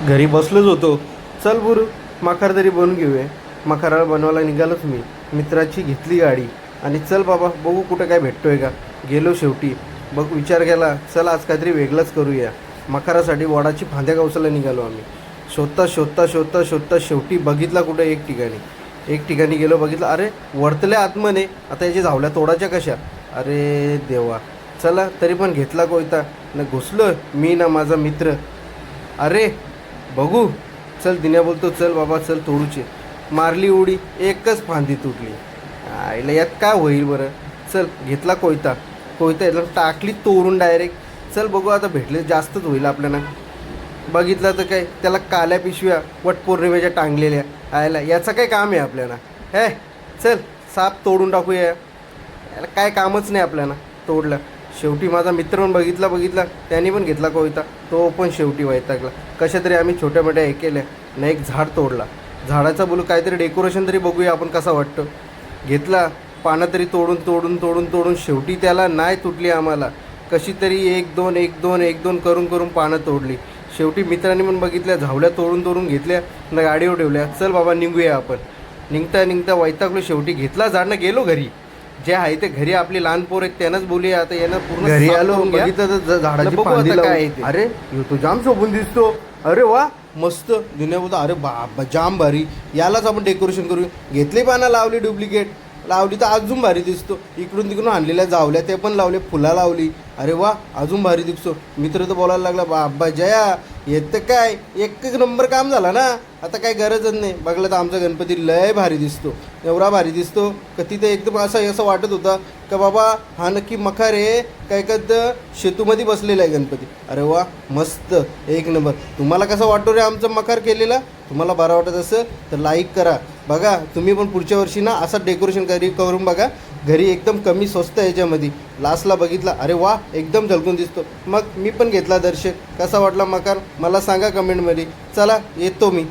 घरी बसलोच होतो. चल बुरू मखार तरी बनवून घेऊया. मखाराला बनवायला निघालोच मी. मित्राची घेतली गाडी आणि चल बाबा बघू कुठं काय भेटतोय का. गेलो शेवटी. बघ विचार केला चल आज काहीतरी वेगळंच करूया. मखारासाठी वडाची फांद्या गवसायला निघालो आम्ही. शोधता शोधता शोधता शोधता शेवटी बघितला कुठं एक ठिकाणी गेलो. बघितलं अरे वरतल्या आत्मने आता याची झावल्या तोडाच्या कशा. अरे देवा. चला तरी पण घेतला कोयता ना घुसलो मी ना माझा मित्र. अरे बघू. चल दिन्या बोलतो चल बाबा चल तोडूचे. मारली उडी एकच फांदी तुटली. आईला यात काय होईल बरं. चल घेतला कोयता याला टाकली तोडून डायरेक्ट. चल बघू आता भेटले जास्तच होईल आपल्याला. बघितलं तर काय त्याला काल्या पिशव्या वटपौर्णिमेच्या टांगलेल्या. आयला याचं काय काम आहे आपल्याला. हे चल साप तोडून टाकूया. याला काय कामच नाही आपल्याला. तोडलं. शेवटी माझा मित्र पण बघितला त्याने पण घेतला कोयता. तो पण शेवटी वैतागला. कशा तरी आम्ही छोट्या मोठ्या हे केल्या ना. एक झाड तोडला. झाडाचा बोलू काहीतरी डेकोरेशन तरी बघूया आपण कसा वाटतं. घेतला पानं तरी तोडून शेवटी त्याला नाही तुटली आम्हाला. कशी तरी एक दोन करून पानं तोडली. शेवटी मित्रांनी पण बघितल्या झावल्या तोडून घेतल्या ना गाडीवर ठेवल्या. चल बाबा निघूया आपण. निघता वैतागलो. शेवटी घेतला झाड ना गेलो घरी. जे आहे ते घरी आपली लहान पोर आहेत त्यांनाच बोलूया. आता यांना पूर्ण घरी आलो बघितलं तर झाडाची फांदी काय अरे तो जाम शोभून दिसतो. अरे वा मस्त. जुन्या बोलतो अरे बाबा जाम भारी. यालाच आपण डेकोरेशन करू. घेतली पानं लावली डुप्लिकेट लावली तर अजून भारी दिसतो. इकडून तिकडून आणलेल्या जावल्या ते पण लावले. फुला लावली. अरे वा अजून भारी दिसतो. मित्र तर बोलायला लागला बाबा जया येतं काय एक नंबर काम झाला ना. आता काय गरजच नाही. बघलं तर आमचा गणपती लय भारी दिसतो. एवढा भारी दिसतो का तिथे एकदम असं वाटत होता का बाबा हा नक्की मखार आहे काय एखादं शेतूमध्ये बसलेला आहे गणपती. अरे वा मस्त एक नंबर. तुम्हाला कसं वाटतो रे आमचं मखार केलेला. तुम्हाला बरं वाटत असं तर लाईक करा. बघा तुम्ही पण पुढच्या वर्षी ना असं डेकोरेशन करून बघा घरी. एकदम कमी स्वस्त याच्यामध्ये. लास्टला बघितला अरे वा एकदम झलकून दिसतो. मग मी पण घेतला दर्शक. कसा वाटला मखार मला सांगा कमेंटमध्ये. चला येतो मी.